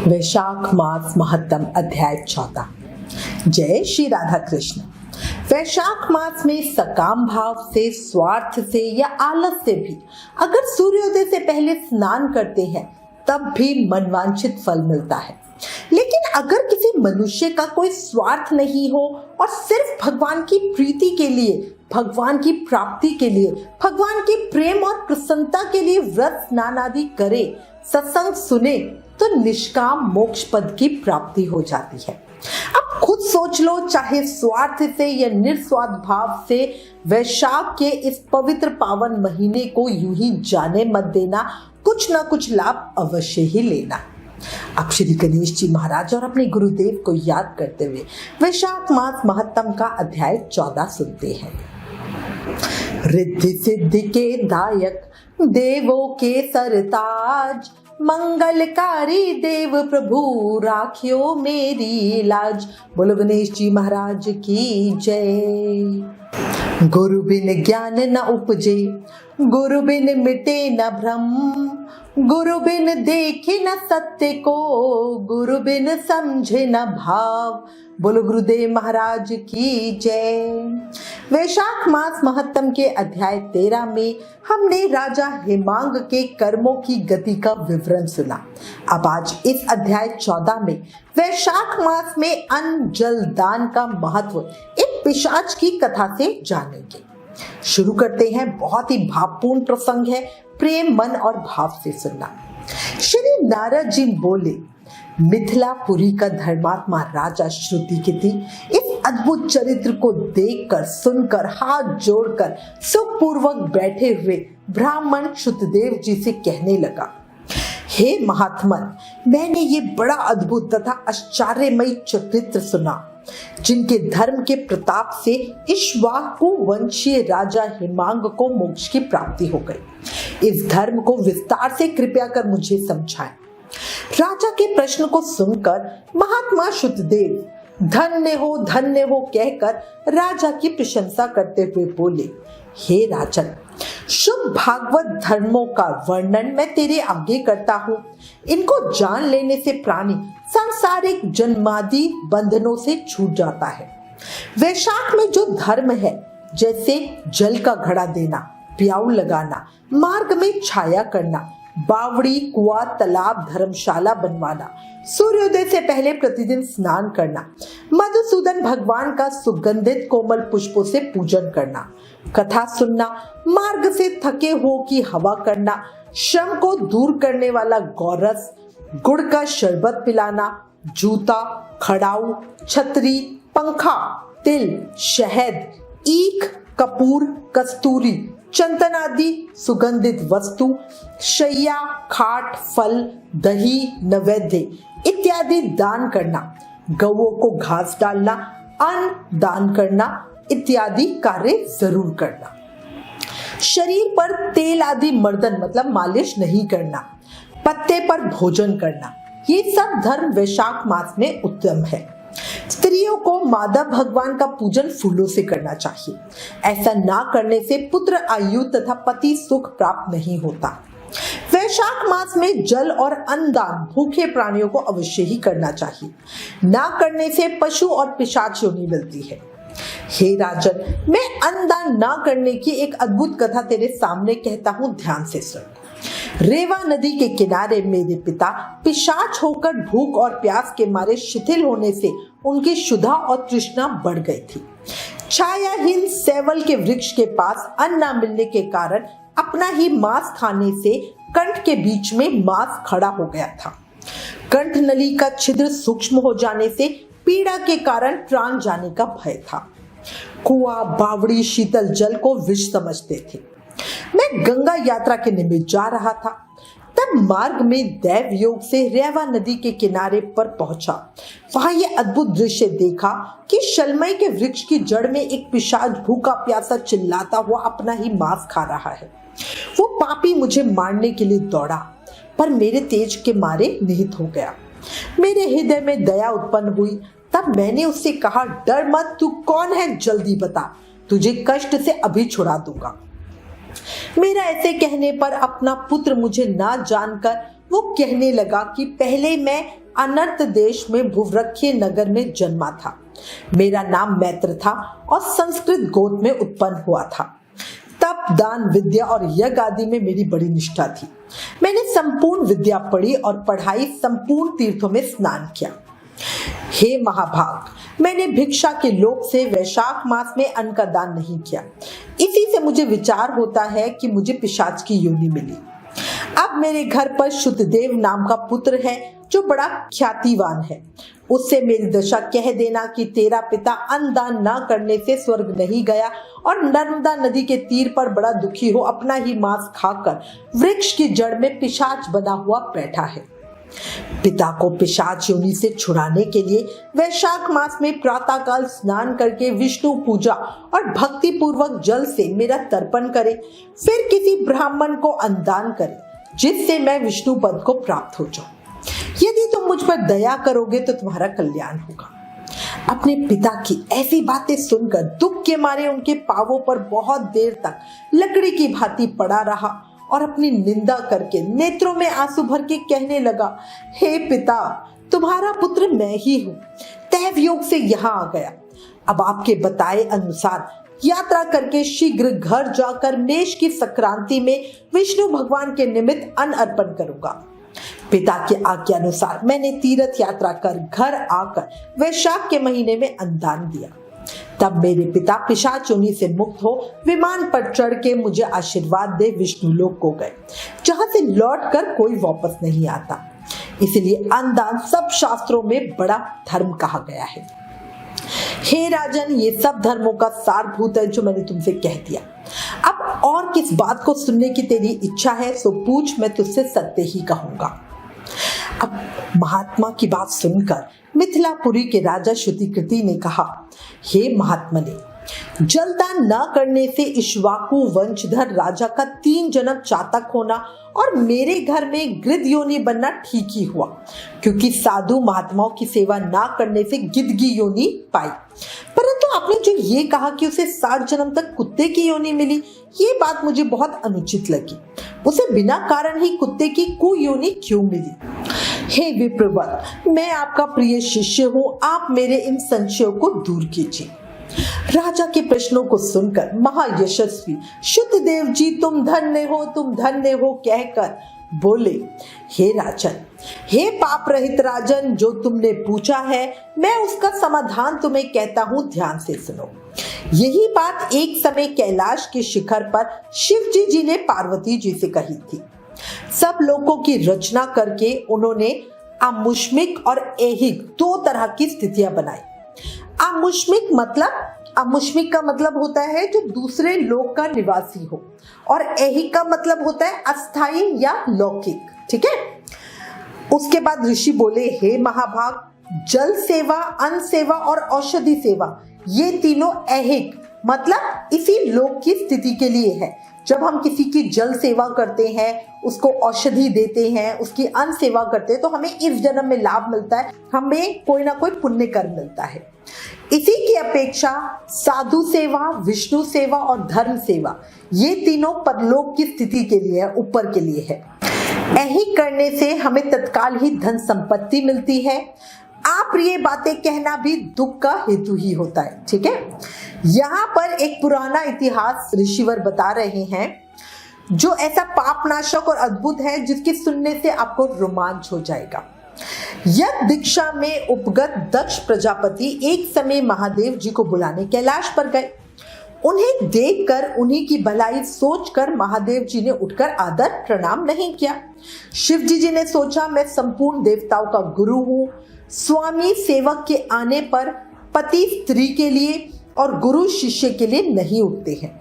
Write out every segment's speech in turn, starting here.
वैशाख मास महत्तम अध्याय 14। जय श्री राधा कृष्ण। वैशाख मास में सकाम भाव से, स्वार्थ से या आलस से भी अगर सूर्योदय से पहले स्नान करते हैं तब भी मनवांछित फल मिलता है। लेकिन अगर किसी मनुष्य का कोई स्वार्थ नहीं हो और सिर्फ भगवान की प्रीति के लिए, भगवान की प्राप्ति के लिए, भगवान के प्रेम और प्रसन्नता के लिए व्रत स्नान आदि करे, सत्संग सुने, तो निष्काम मोक्ष पद की प्राप्ति हो जाती है। अब खुद सोच लो, चाहे स्वार्थ से या निस्वार्थ भाव से वैशाख के इस पवित्र पावन महीने को यूं ही जाने मत देना, कुछ ना कुछ लाभ अवश्य ही लेना। अब श्री गणेश जी महाराज और अपने गुरुदेव को याद करते हुए वैशाख मास महत्तम का अध्याय 14 सुनते हैं। रिद्धि सिद्धि के दायक, देवों के सरताज, मंगलकारी देव प्रभु राखियो मेरी लाज। बोलो गणेश जी महाराज की जय। गुरु बिन ज्ञान न उपजे, गुरु बिन मिटे न भ्रम, गुरु बिन देखे न सत्य को, गुरु बिन समझे न भाव। बोलो गुरुदेव महाराज की जय। वैशाख मास महत्तम के अध्याय 13 में हमने राजा हेमांग के कर्मों की गति का विवरण सुना। अब आज इस अध्याय 14 में वैशाख मास में अन्न जल दान का महत्व एक पिशाच की कथा से जानेंगे। शुरू करते हैं। बहुत ही भावपूर्ण प्रसंग है, प्रेम मन और भाव से सुनना। श्री नारद जी बोले, मिथिलापुरी का धर्मात्मा राजा श्रुतिकेतु इस अद्भुत चरित्र को देखकर, सुनकर, हाथ जोड़कर सुखपूर्वक बैठे हुए ब्राह्मण श्रुतदेव जी से कहने लगा, हे महात्मन, मैंने ये बड़ा अद्भुत तथा आश्चर्यमयी चरित्र सुना, जिनके धर्म के प्रताप से इक्ष्वाकु वंशीय राजा हेमांग को मोक्ष की प्राप्ति हो गई। इस धर्म को विस्तार से कृपया कर मुझे समझाएं। राजा के प्रश्न को सुनकर महात्मा श्रुतदेव धन्य हो कहकर राजा की प्रशंसा करते हुए बोले, हे राजन, शुभ भागवत धर्मों का वर्णन मैं तेरे आगे करता हूँ। इनको जान लेने से प्राणी सांसारिक जन्मादि बंधनों से छूट जाता है। वैशाख में जो धर्म है, जैसे जल का घड़ा देना, प्याऊ लगाना, मार्ग में छाया करना, बावड़ी, कुआं, तालाब, धर्मशाला बनवाना, सूर्योदय से पहले प्रतिदिन स्नान करना, मधुसूदन भगवान का सुगंधित कोमल पुष्पों से पूजन करना, कथा सुनना, मार्ग से थके हो की हवा करना, श्रम को दूर करने वाला गौरस, गुड़ का शरबत पिलाना, जूता, खड़ाऊ, छतरी, पंखा, तिल, शहद, ईख, कपूर, कस्तूरी, चंदन आदि सुगंधित वस्तु, शैया, खाट, फल, दही, नैवेद्य इत्यादि दान करना, गौओं को घास डालना, अन्न दान करना इत्यादि कार्य जरूर करना। शरीर पर तेल आदि मर्दन मतलब मालिश नहीं करना, पत्ते पर भोजन करना, ये सब धर्म वैशाख मास में उत्तम है। स्त्रियों को माधव भगवान का पूजन फूलों से करना चाहिए। ऐसा ना करने से पुत्र आयु तथा पति सुख प्राप्त नहीं होता। वैशाख मास में जल और अन्न दान भूखे प्राणियों को अवश्य ही करना चाहिए। ना करने से पशु और पिशाच योनि मिलती है। हे राजन, मैं अन्न दान ना करने की एक अद्भुत कथा तेरे सामने कहता हूँ, ध्यान से सुन। रेवा नदी के किनारे मेरे पिता पिशाच होकर भूख और प्यास के मारे शिथिल होने से उनकी क्षुधा और तृष्णा बढ़ गई थी। छायाहीन सेवल के वृक्ष के पास अन्न न मिलने के कारण अपना ही मांस खाने से कंठ के बीच में मांस खड़ा हो गया था। कंठ नली का छिद्र सूक्ष्म हो जाने से पीड़ा के कारण प्राण जाने का भय था। कुआं, बावड़ी, शीतल जल को विष समझते थे। मैं गंगा यात्रा के निमित्त जा रहा था, तब मार्ग में दैव योग से रेवा नदी के किनारे पर पहुंचा। वहां यह अद्भुत दृश्य देखा कि शलमई के वृक्ष की जड़ में एक पिशाच भूखा प्यासा चिल्लाता हुआ अपना ही मांस खा रहा है। वो पापी मुझे मारने के लिए दौड़ा, पर मेरे तेज के मारे निहत हो गया। मेरे हृदय में दया उत्पन्न हुई। तब मैंने उससे कहा, डर मत, तू कौन है, जल्दी बता, तुझे कष्ट से अभी छुड़ा दूंगा। मेरा ऐसे कहने पर अपना पुत्र मुझे ना जानकर वो कहने लगा कि पहले मैं अनर्त देश में भूवृक्षीय नगर में जन्मा था। मेरा नाम मैत्र था और संस्कृत गोत्र में उत्पन्न हुआ था। तप, दान, विद्या और यज्ञ आदि में मेरी बड़ी निष्ठा थी। मैंने संपूर्ण विद्या पढ़ी और पढ़ाई, संपूर्ण तीर्थों में स्नान किया। हे महाभाग, मैंने भिक्षा के लोभ से वैशाख मास में अन्न का दान नहीं किया। इसी से मुझे विचार होता है कि मुझे पिशाच की योनि मिली। अब मेरे घर पर शुद्धदेव नाम का पुत्र है जो बड़ा ख्यातिवान है। उससे मेरी दशा कह देना कि तेरा पिता अन्न दान न करने से स्वर्ग नहीं गया और नर्मदा नदी के तीर पर बड़ा दुखी हो अपना ही मांस खाकर वृक्ष की जड़ में पिशाच बना हुआ बैठा है। पिता को पिशाच योनि से छुड़ाने के लिए वैशाख मास में प्रातःकाल स्नान करके विष्णु पूजा और भक्ति पूर्वक जल से मेरा तर्पण करे, फिर किसी ब्राह्मण को अन्नदान करे, जिससे मैं विष्णु पद को प्राप्त हो जाऊं। यदि तुम मुझ पर दया करोगे तो तुम्हारा कल्याण होगा। अपने पिता की ऐसी बातें सुनकर दुख के मारे उनके पांवों पर बहुत देर तक लकड़ी की भांति पड़ा रहा और अपनी निंदा करके नेत्रों में आंसू भर के कहने लगा, हे पिता, तुम्हारा पुत्र मैं ही हूँ। दैवयोग से यहाँ आ गया। अब आपके बताए अनुसार यात्रा करके शीघ्र घर जाकर मेष की संक्रांति में विष्णु भगवान के निमित्त अन्न अर्पण करूंगा। पिता के आज्ञा अनुसार मैंने तीर्थ यात्रा कर घर आकर वैशाख के महीने में अन्नदान दिया। तब मेरे पिता पिशाच योनि से मुक्त हो विमान पर चढ़ के मुझे आशीर्वाद दे विष्णु लोक को गए, जहां से लौटकर कोई वापस नहीं आता। इसलिए अन्नदान सब शास्त्रों में बड़ा धर्म कहा गया है। हे राजन, ये सब धर्मों का सारभूत है जो मैंने तुमसे कह दिया। अब और किस बात को सुनने की तेरी इच्छा है सो पूछ, मैं तुझसे सत्य ही कहूंगा। अब महात्मा की बात सुनकर मिथिलापुरी के राजा श्रुतिकृति ने कहा, हे महात्मने, जलदान न करने से इक्ष्वाकु वंशधर राजा का 3 जन्म चातक होना और मेरे घर में गृध योनि बनना ठीक ही हुआ, क्योंकि साधु महात्माओं की सेवा न करने से गिद्धगी योनि पाई। परंतु आपने जो ये कहा कि उसे 60 जन्म तक कुत्ते की योनि मिली, ये बात मुझे बहुत अनुचित लगी। उसे बिना कारण ही कुत्ते की कुयोनि क्यों मिली? हे विप्रवर, मैं आपका प्रिय शिष्य हूँ, आप मेरे इन संशयों को दूर कीजिए। राजा के प्रश्नों को सुनकर महायशस्वी शुद्धदेव जी तुम धन्य हो कहकर बोले, हे राजन, हे पाप रहित राजन, जो तुमने पूछा है मैं उसका समाधान तुम्हें कहता हूँ, ध्यान से सुनो। यही बात एक समय कैलाश के शिखर पर शिवजी जी ने पार्वती जी से कही थी। सब लोगों की रचना करके उन्होंने आमुष्मिक और ऐहिक 2 तरह की स्थितियां बनाई। आमुष्मिक का मतलब होता है जो दूसरे लोक का निवासी हो, और ऐहिक का मतलब होता है अस्थाई या लौकिक। ठीक है। उसके बाद ऋषि बोले, हे महाभाग, जल सेवा, अन्न सेवा और औषधि सेवा, ये तीनों ऐहिक मतलब इसी लोक की स्थिति के लिए है। जब हम किसी की जल सेवा करते हैं, उसको औषधि देते हैं, उसकी अन्न सेवा करते हैं, तो हमें इस जन्म में लाभ मिलता है, हमें कोई ना कोई पुण्य कर्म मिलता है। इसी की अपेक्षा साधु सेवा, विष्णु सेवा और धर्म सेवा, ये तीनों परलोक की स्थिति के लिए है, ऊपर के लिए है। ऐहिक करने से हमें तत्काल ही धन संपत्ति मिलती है। आप ये बातें कहना भी दुख का हेतु ही होता है। ठीक है। यहाँ पर एक पुराना इतिहास ऋषिवर बता रहे हैं जो ऐसा पापनाशक और अद्भुत है जिसके सुनने से आपको रोमांच हो जाएगा। यज्ञ दीक्षा में उपगत दक्ष प्रजापति एक समय महादेव जी को बुलाने कैलाश पर गए। उन्हें देखकर, उन्हीं की भलाई सोचकर महादेव जी ने उठकर आदर प्रणाम नहीं किया। शिव जी ने सोचा, मैं संपूर्ण देवताओं का गुरु हूँ। स्वामी सेवक के आने पर पति स्त्री के लिए और गुरु शिष्य के लिए नहीं उठते हैं।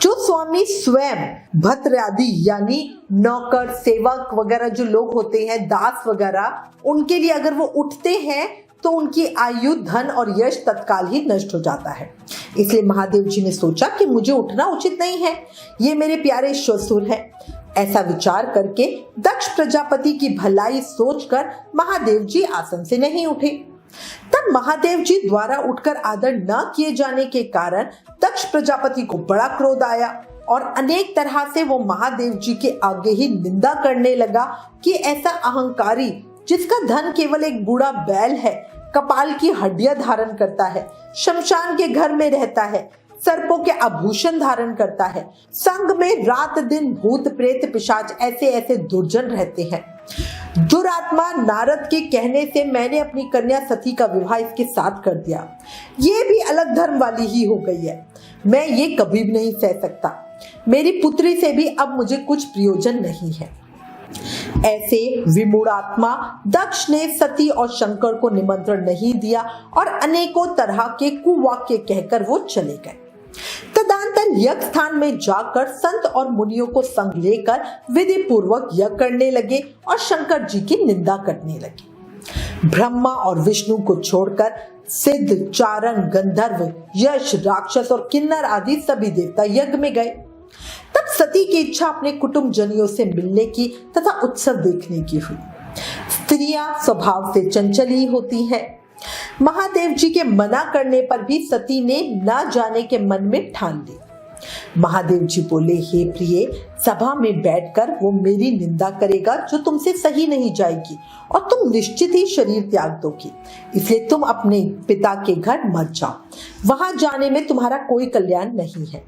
जो स्वामी स्वयं भद्र आदि यानी नौकर, सेवक वगैरह जो लोग होते हैं, दास वगैरह, उनके लिए अगर वो उठते हैं तो उनकी आयु, धन और यश तत्काल ही नष्ट हो जाता है। इसलिए महादेव जी ने सोचा कि मुझे उठना उचित नहीं है, ये मेरे प्यारे ससुर है। ऐसा विचार करके दक्ष प्रजापति की भलाई सोचकर महादेव जी आसन से नहीं उठे। तब महादेव जी द्वारा उठकर आदर न किए जाने के कारण दक्ष प्रजापति को बड़ा क्रोध आया और अनेक तरह से वो महादेव जी के आगे ही निंदा करने लगा कि ऐसा अहंकारी जिसका धन केवल एक बूढ़ा बैल है, कपाल की हड्डियां धारण करता है, शमशान के घर में रहता है, सर्पों के आभूषण धारण करता है, संग में रात दिन भूत प्रेत पिशाच ऐसे ऐसे दुर्जन रहते हैं। दुरात्मा नारद के कहने से मैंने अपनी कन्या सती का विवाह इसके साथ कर दिया। ये भी अलग धर्म वाली ही हो गई है। मैं ये कभी भी नहीं सह सकता। मेरी पुत्री से भी अब मुझे कुछ प्रयोजन नहीं है। ऐसे विमूढ़ात्मा दक्ष ने सती और शंकर को निमंत्रण नहीं दिया और अनेकों तरह के कुवाक्य कहकर वो चले गए। तदंतर यज्ञ स्थान में जाकर संत और मुनियों को संग लेकर विधि पूर्वक यज्ञ करने लगे और शंकर जी की निंदा करने लगे। ब्रह्मा और विष्णु को छोड़कर सिद्ध, चारण, गंधर्व, यक्ष, राक्षस और किन्नर आदि सभी देवता यज्ञ में गए। तब सती की इच्छा अपने कुटुंब जनियों से मिलने की तथा उत्सव देखने की हुई। स्त्रियां स्वभाव से चंचल ही होती हैं। महादेव जी के मना करने पर भी सती ने न जाने के मन में ठान ली। महादेव जी बोले, हे प्रिय, सभा में बैठकर वो मेरी निंदा करेगा जो तुमसे सही नहीं जाएगी और तुम निश्चित ही शरीर त्याग दोगी। इसलिए तुम अपने पिता के घर मत जाओ, वहां जाने में तुम्हारा कोई कल्याण नहीं है।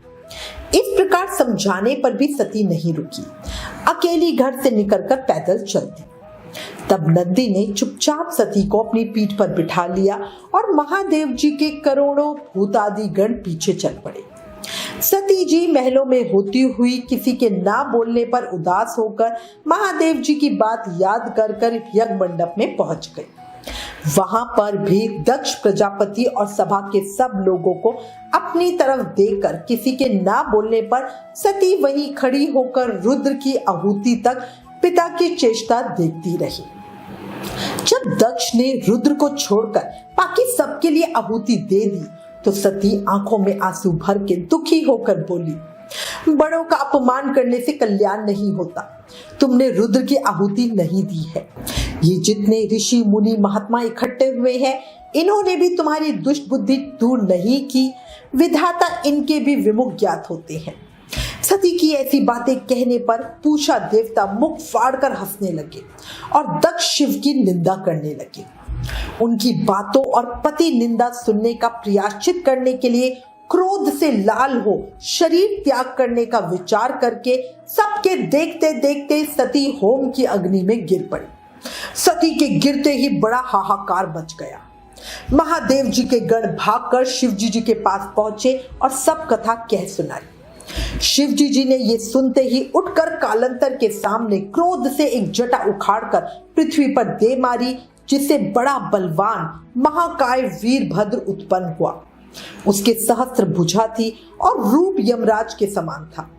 इस प्रकार समझाने पर भी सती नहीं रुकी, अकेली घर से निकलकर पैदल चलती। तब नंदी ने चुपचाप सती को अपनी पीठ पर बिठा लिया और महादेव जी के करोड़ों भूतादि गण पीछे चल पड़े। सती जी महलों में होती हुई किसी के ना बोलने पर उदास होकर महादेव जी की बात याद कर कर यज्ञ मंडप में पहुंच गई। वहां पर भी दक्ष प्रजापति और सभा के सब लोगों को अपनी तरफ देखकर किसी के ना बोलने पर सती वहीं खड़ी होकर रुद्र की आहुति तक पिता की चेष्टा देखती रही। जब दक्ष ने रुद्र को छोड़कर बाकी सबके लिए आहुति दे दी तो सती आंखों में आंसू भर के दुखी होकर बोली, बड़ों का अपमान करने से कल्याण नहीं होता। तुमने रुद्र की आहुति नहीं दी है। ये जितने ऋषि मुनि महात्मा इकट्ठे हुए हैं, इन्होंने भी तुम्हारी दुष्ट बुद्धि दूर नहीं की। विधाता इनके भी विमुख ज्ञात होते हैं। सती की ऐसी बातें कहने पर पूषा देवता मुख फाड़कर हंसने लगे और दक्ष शिव की निंदा करने लगे। उनकी बातों और पति निंदा सुनने का प्रायश्चित करने के लिए क्रोध से लाल हो शरीर त्याग करने का विचार करके सबके देखते देखते सती होम की अग्नि में गिर पड़ी। सती के गिरते ही बड़ा हाहाकार मच गया। महादेव जी के गण भागकर शिवजी जी के पास पहुंचे और सब कथा कह सुनाई। शिवजी जी ने ये सुनते ही उठकर कालंतर के सामने क्रोध से एक जटा उखाड़कर पृथ्वी पर दे मारी, जिससे बड़ा बलवान महाकाय वीरभद्र उत्पन्न हुआ। उसके सहस्त्र भुजा थी और रूप यमराज के समान था।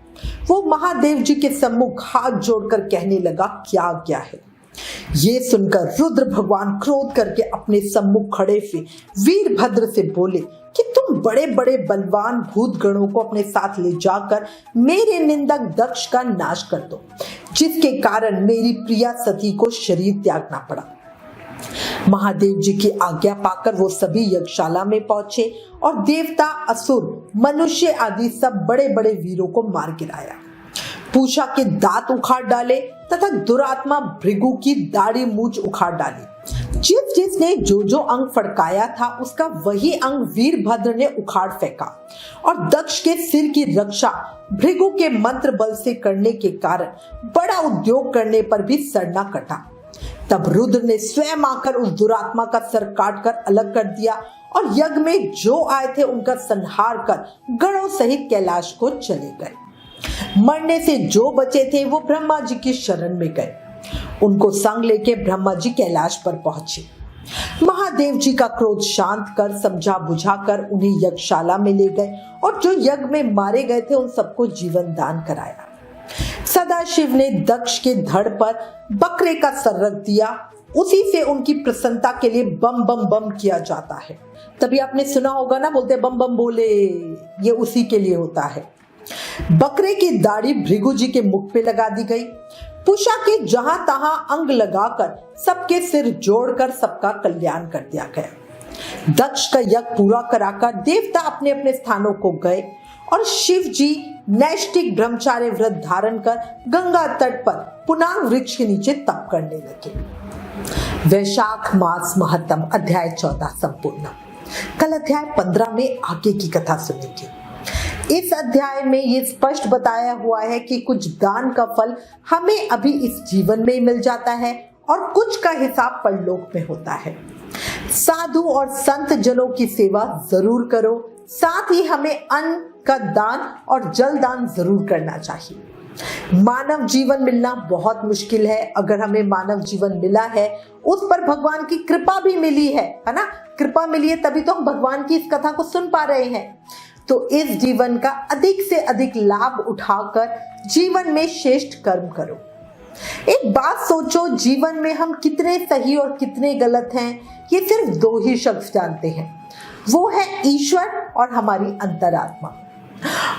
वो महादेव जी के सम्मुख हाथ जोड़कर कहने लगा, क्या आज्ञा है। ये सुनकर रुद्र भगवान क्रोध करके अपने सम्मुख खड़े हुए वीरभद्र से बोले कि तुम बड़े बड़े बलवान भूत गणों को अपने साथ ले जाकर मेरे निंदक दक्ष का नाश कर दो, जिसके कारण मेरी प्रिया सती को शरीर त्यागना पड़ा। महादेव जी की आज्ञा पाकर वो सभी यज्ञशाला में पहुंचे और देवता, असुर, मनुष्य आदि सब बड़े बड़े वीरों को मार गिराया। पूषा के दांत उखाड़ डाले तथा दुरात्मा भृगु की दाढ़ी मूछ उखाड़ डाली। जिसने जो अंग फड़काया था उसका वही अंग वीरभद्र ने उखाड़ फेंका और दक्ष के सिर की रक्षा भृगु के मंत्र बल से करने के कारण बड़ा उद्योग करने पर भी सर न कटा। तब रुद्र ने स्वयं आकर उस दुरात्मा का सर काटकर अलग कर दिया और यज्ञ में जो आए थे उनका संहार कर गणों सहित कैलाश को चले गए। मरने से जो बचे थे वो ब्रह्मा जी की शरण में गए। उनको संग लेके ब्रह्मा जी कैलाश पर पहुंचे। महादेव जी का क्रोध शांत कर समझा बुझाकर उन्हें यज्ञशाला में ले गए और जो यज्ञ में मारे गए थे उन सबको जीवन दान कराया। सदाशिव ने दक्ष के धड़ पर बकरे का सर रख दिया। उसी से उनकी प्रसन्नता के लिए बम बम बम किया जाता है। तभी आपने सुना होगा ना, बोलते बम बम बोले, ये उसी के लिए होता है। बकरे की दाढ़ी भृगु जी के मुख पे लगा दी गई। पूषा के जहां तहां अंग लगाकर सबके सिर जोड़कर सबका कल्याण कर दिया गया। दक्ष का यज्ञ पूरा कराकर देवता अपने अपने स्थानों को गए और शिव जी नैष्टिक ब्रह्मचार्य व्रत धारण कर गंगा तट पर पुनांग वृक्ष के नीचे तप करने लगे। वैशाख मास महत्तम अध्याय 14 संपूर्ण। कल अध्याय 15 में आगे की कथा सुनेंगे। इस अध्याय में ये स्पष्ट बताया हुआ है कि कुछ दान का फल हमें अभी इस जीवन में ही मिल जाता है और कुछ का हिसाब परलोक में होता है। साधु और संत जनों की सेवा जरूर करो, साथ ही हमें अन्न का दान और जल दान जरूर करना चाहिए। मानव जीवन मिलना बहुत मुश्किल है। अगर हमें मानव जीवन मिला है, उस पर भगवान की कृपा भी मिली है ना? कृपा मिली है तभी तो हम भगवान की इस कथा को सुन पा रहे हैं। तो इस जीवन का अधिक से अधिक लाभ उठाकर जीवन में श्रेष्ठ कर्म करो। एक बात सोचो, जीवन में हम कितने सही और कितने गलत हैं, ये सिर्फ दो ही शख्स जानते हैं, वो है ईश्वर और हमारी अंतरात्मा।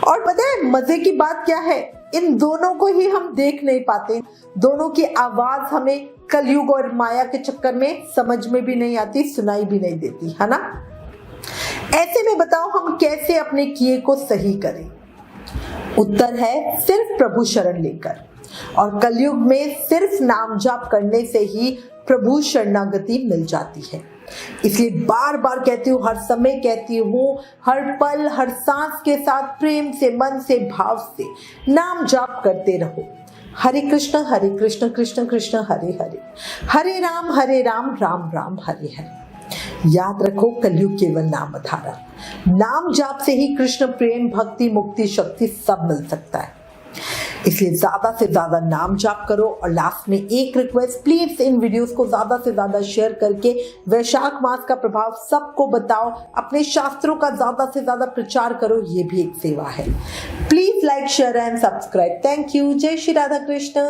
और पता है मजे की बात क्या है, इन दोनों को ही हम देख नहीं पाते। दोनों की आवाज हमें कलयुग और माया के चक्कर में समझ में भी नहीं आती, सुनाई भी नहीं देती, है ना? ऐसे में बताओ हम कैसे अपने किए को सही करें? उत्तर है सिर्फ प्रभु शरण लेकर। और कलयुग में सिर्फ नाम जाप करने से ही प्रभु शरणागति मिल जाती है। इसलिए बार बार कहती हूँ, हर समय कहती हूँ, हर पल हर सांस के साथ प्रेम से, मन से, भाव से नाम जाप करते रहो। हरे कृष्ण कृष्ण कृष्ण हरे हरे, हरे राम राम राम हरे हरे। याद रखो, कलयुग केवल नाम धारा। नाम जाप से ही कृष्ण प्रेम, भक्ति, मुक्ति, शक्ति सब मिल सकता है। इसलिए ज्यादा से ज्यादा नाम जाप करो। और लास्ट में एक रिक्वेस्ट, प्लीज इन वीडियोस को ज्यादा से ज्यादा शेयर करके वैशाख मास का प्रभाव सबको बताओ। अपने शास्त्रों का ज्यादा से ज्यादा प्रचार करो, ये भी एक सेवा है। Please like, share and subscribe. Thank you. जय श्री राधा कृष्ण।